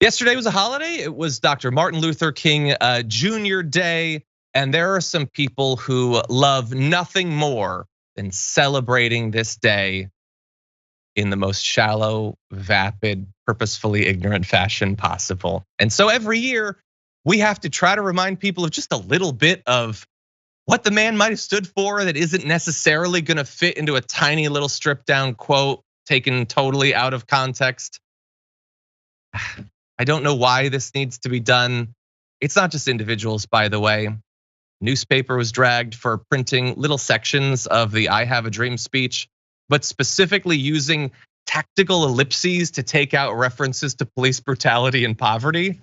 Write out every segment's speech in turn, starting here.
Yesterday was a holiday. It was Dr. Martin Luther King Jr. Day. And there are some people who love nothing more than celebrating this day in the most shallow, vapid, purposefully ignorant fashion possible. And so every year we have to try to remind people of just a little bit of what the man might have stood for that isn't necessarily gonna fit into a tiny little stripped down quote taken totally out of context. I don't know why this needs to be done. It's not just individuals, by the way. Newspaper was dragged for printing little sections of the I Have a Dream speech, but specifically using tactical ellipses to take out references to police brutality and poverty.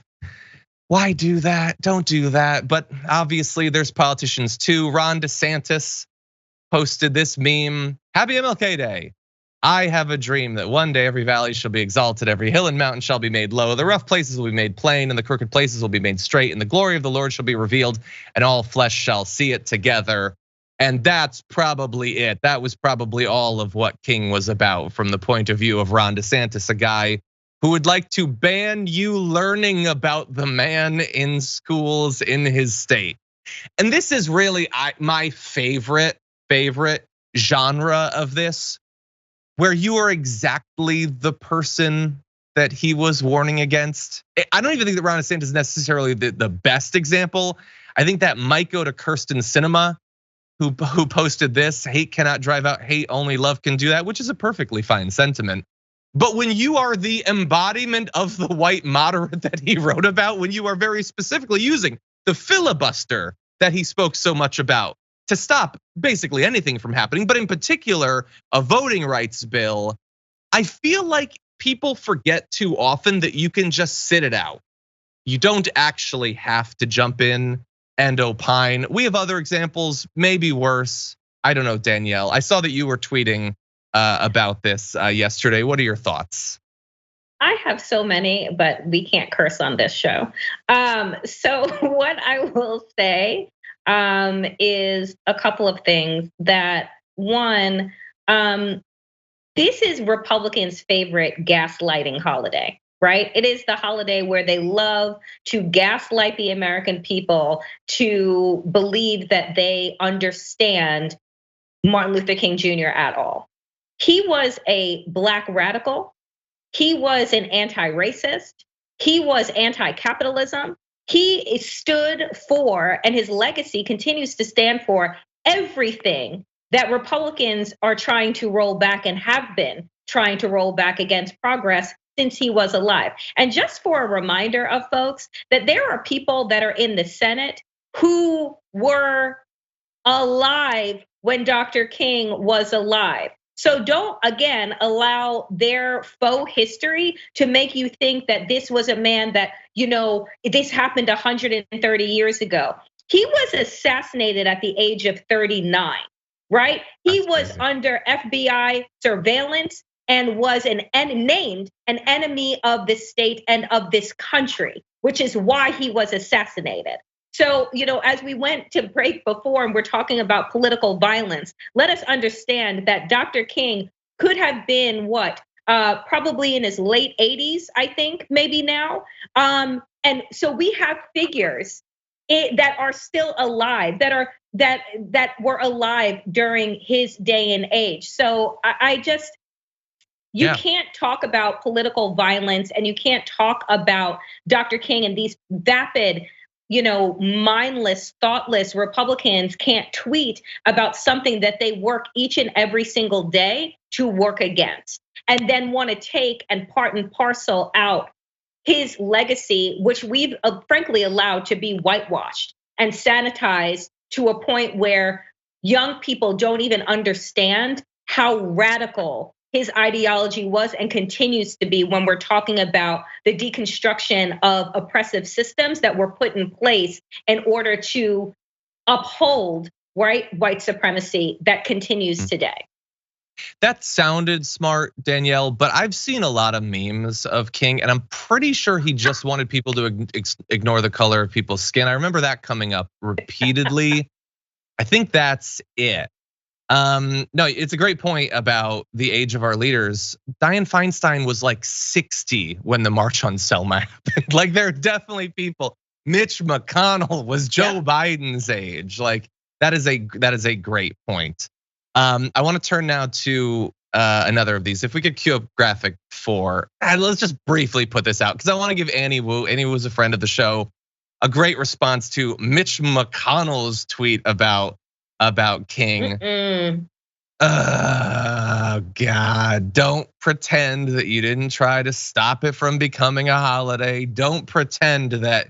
Why do that? Don't do that. But obviously there's politicians too. Ron DeSantis posted this meme, Happy MLK Day. I have a dream that one day every valley shall be exalted, every hill and mountain shall be made low, the rough places will be made plain, and the crooked places will be made straight, and the glory of the Lord shall be revealed, and all flesh shall see it together. And that's probably it. That was probably all of what King was about from the point of view of Ron DeSantis, a guy who would like to ban you learning about the man in schools in his state. And this is really my favorite genre of this, where you are exactly the person that he was warning against. I don't even think that Ron DeSantis is necessarily the best example. I think that might go to Kirsten Sinema, who posted this, hate cannot drive out hate, only love can do that, which is a perfectly fine sentiment. But when you are the embodiment of the white moderate that he wrote about, when you are very specifically using the filibuster that he spoke so much about to stop basically anything from happening, but in particular, a voting rights bill, I feel like people forget too often that you can just sit it out. You don't actually have to jump in and opine. We have other examples, maybe worse. I don't know, Danielle. I saw that you were tweeting about this yesterday. What are your thoughts? I have so many, but we can't curse on this show. So what I will say is a couple of things. That one, this is Republicans' favorite gaslighting holiday, right? It is the holiday where they love to gaslight the American people to believe that they understand Martin Luther King Jr. at all. He was a Black radical. He was an anti-racist. He was anti-capitalism. He stood for, and his legacy continues to stand for, everything that Republicans are trying to roll back and have been trying to roll back against progress since he was alive. And just for a reminder of folks, that there are people that are in the Senate who were alive when Dr. King was alive. So don't, again, allow their faux history to make you think that this was a man that, this happened 130 years ago. He was assassinated at the age of 39, right? He was under FBI surveillance and was named an enemy of the state and of this country, which is why he was assassinated. So, as we went to break before and we're talking about political violence, let us understand that Dr. King could have been probably in his late 80s, I think, maybe now. And so we have figures that are still alive, that were alive during his day and age. So you can't talk about political violence, and you can't talk about Dr. King and these vapid, mindless, thoughtless Republicans can't tweet about something that they work each and every single day to work against, and then want to take and part and parcel out his legacy, which we've frankly allowed to be whitewashed and sanitized to a point where young people don't even understand how radical his ideology was and continues to be when we're talking about the deconstruction of oppressive systems that were put in place in order to uphold white supremacy that continues today. That sounded smart, Danielle, but I've seen a lot of memes of King, and I'm pretty sure he just wanted people to ignore the color of people's skin. I remember that coming up repeatedly. I think that's it. No, it's a great point about the age of our leaders. Dianne Feinstein was like 60 when the March on Selma happened. Like there are definitely people. Mitch McConnell was Joe Biden's age. Like that is a great point. I want to turn now to another of these. If we could cue up graphic 4, let's just briefly put this out because I want to give Annie Wu. Annie Wu is a friend of the show. A great response to Mitch McConnell's tweet about King. Oh God, don't pretend that you didn't try to stop it from becoming a holiday. Don't pretend that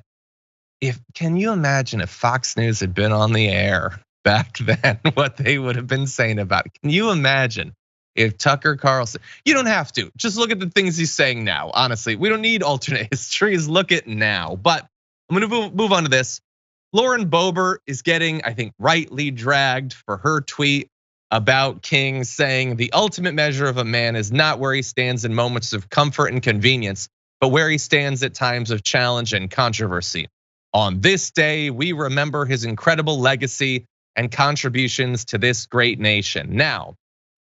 can you imagine if Fox News had been on the air back then, what they would have been saying about it? Can you imagine if Tucker Carlson, you don't have to, just look at the things he's saying now. Honestly, we don't need alternate histories, look at now. But I'm gonna move on to this. Lauren Boebert is getting, I think, rightly dragged for her tweet about King saying the ultimate measure of a man is not where he stands in moments of comfort and convenience, but where he stands at times of challenge and controversy. On this day, we remember his incredible legacy and contributions to this great nation. Now,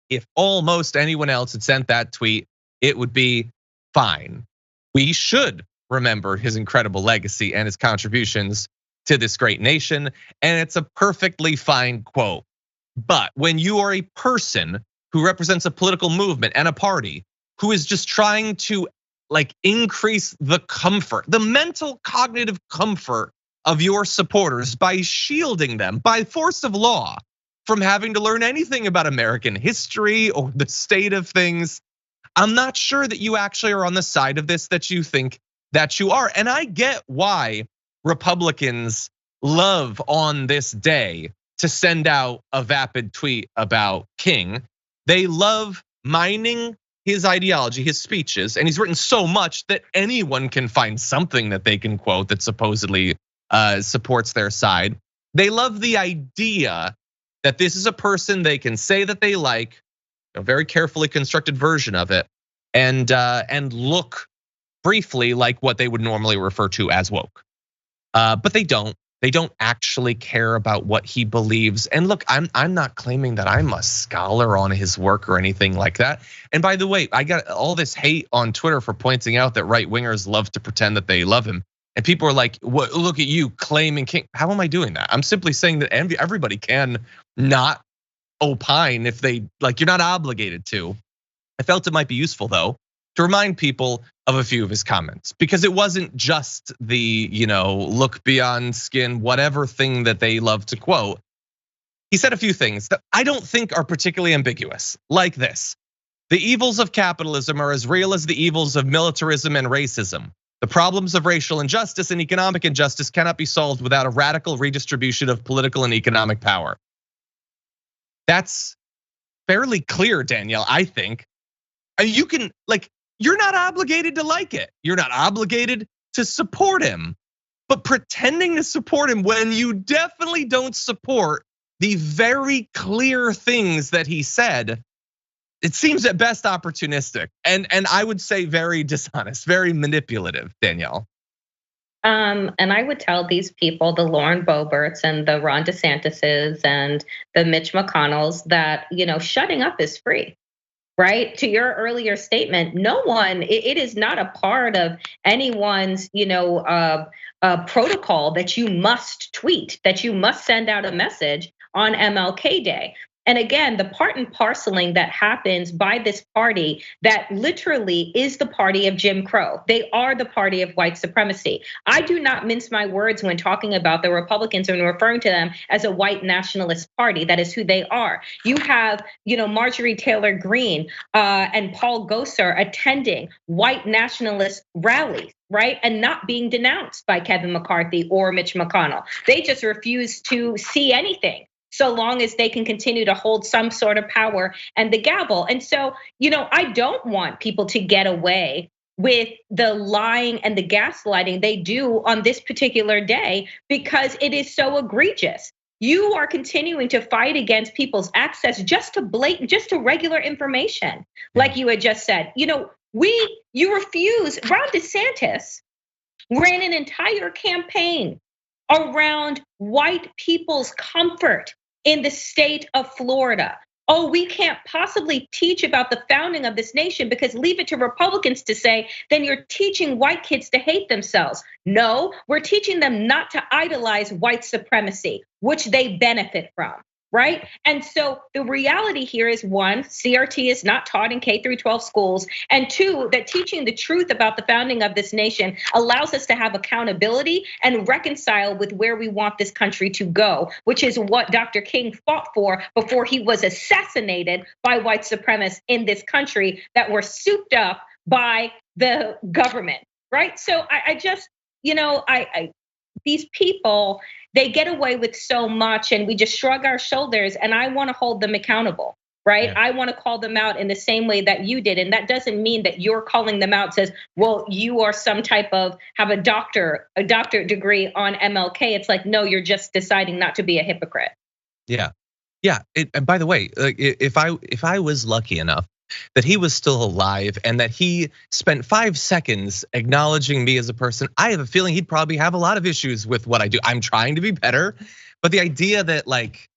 if almost anyone else had sent that tweet, it would be fine. We should remember his incredible legacy and his contributions to this great nation, and it's a perfectly fine quote. But when you are a person who represents a political movement and a party who is just trying to increase the comfort, the mental cognitive comfort of your supporters by shielding them by force of law from having to learn anything about American history or the state of things, I'm not sure that you actually are on the side of this that you think that you are. And I get why Republicans love on this day to send out a vapid tweet about King. They love mining his ideology, his speeches, and he's written so much that anyone can find something that they can quote that supposedly supports their side. They love the idea that this is a person they can say that they like, a very carefully constructed version of it, and look briefly like what they would normally refer to as woke. But they don't. They don't actually care about what he believes. And look, I'm not claiming that I'm a scholar on his work or anything like that. And by the way, I got all this hate on Twitter for pointing out that right wingers love to pretend that they love him. And people are like, "What? Look at you claiming King." How am I doing that? I'm simply saying that everybody can not opine if they like. You're not obligated to. I felt it might be useful though to remind people of a few of his comments, because it wasn't just the, look beyond skin, whatever thing that they love to quote. He said a few things that I don't think are particularly ambiguous, like this: the evils of capitalism are as real as the evils of militarism and racism. The problems of racial injustice and economic injustice cannot be solved without a radical redistribution of political and economic power. That's fairly clear, Danielle, I think. You can, you're not obligated to like it. You're not obligated to support him. But pretending to support him when you definitely don't support the very clear things that he said, it seems at best opportunistic. And I would say very dishonest, very manipulative, Danielle. And I would tell these people, the Lauren Boeberts and the Ron DeSantises and the Mitch McConnells, that shutting up is free. Right? To your earlier statement, no one, it is not a part of anyone's, protocol that you must tweet, that you must send out a message on MLK Day. And again, the part and parceling that happens by this party that literally is the party of Jim Crow. They are the party of white supremacy. I do not mince my words when talking about the Republicans and referring to them as a white nationalist party. That is who they are. You have, Marjorie Taylor Greene and Paul Gosar attending white nationalist rallies, right? And not being denounced by Kevin McCarthy or Mitch McConnell. They just refuse to see anything, so long as they can continue to hold some sort of power and the gavel. And so, I don't want people to get away with the lying and the gaslighting they do on this particular day, because it is so egregious. You are continuing to fight against people's access just to regular information, like you had just said. You refuse. Ron DeSantis ran an entire campaign around white people's comfort in the state of Florida. Oh, we can't possibly teach about the founding of this nation because leave it to Republicans to say, then you're teaching white kids to hate themselves. No, we're teaching them not to idolize white supremacy, which they benefit from. Right? And so the reality here is, one, CRT is not taught in K through 12 schools. And two, that teaching the truth about the founding of this nation allows us to have accountability and reconcile with where we want this country to go, which is what Dr. King fought for before he was assassinated by white supremacists in this country that were souped up by the government. Right? So I just, these people, they get away with so much and we just shrug our shoulders, and I want to hold them accountable, right? Yeah. I want to call them out in the same way that you did. And that doesn't mean that you're calling them out, says, well, you are some type of, have a doctorate degree on MLK. It's like, no, you're just deciding not to be a hypocrite. Yeah. And by the way, if I was lucky enough that he was still alive and that he spent 5 seconds acknowledging me as a person, I have a feeling he'd probably have a lot of issues with what I do. I'm trying to be better, but the idea that like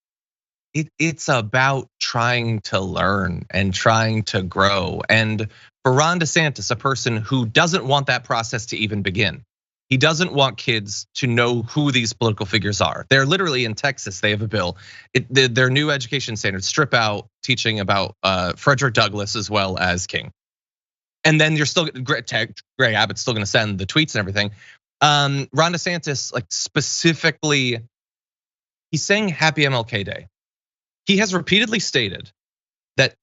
it's about trying to learn and trying to grow. And for Ron DeSantis, a person who doesn't want that process to even begin. He doesn't want kids to know who these political figures are. They're literally in Texas, they have a bill. Their new education standards strip out teaching about Frederick Douglass as well as King. And then you're still, Greg Abbott's still gonna send the tweets and everything. Ron DeSantis, like specifically, he's saying happy MLK Day. He has repeatedly stated that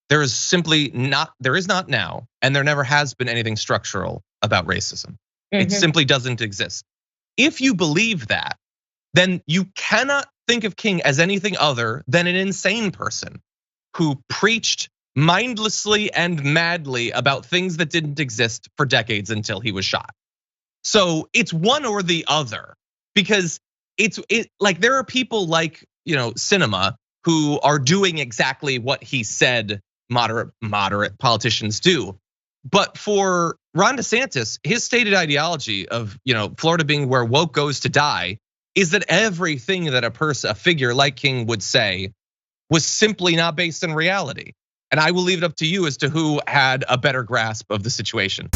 there is not now, and there never has been anything structural about racism. It simply doesn't exist. If you believe that, then you cannot think of King as anything other than an insane person who preached mindlessly and madly about things that didn't exist for decades until he was shot. So it's one or the other, because it's like there are people like, Sinema who are doing exactly what he said moderate politicians do. But for Ron DeSantis, his stated ideology of, Florida being where woke goes to die is that everything that a figure like King would say was simply not based in reality. And I will leave it up to you as to who had a better grasp of the situation.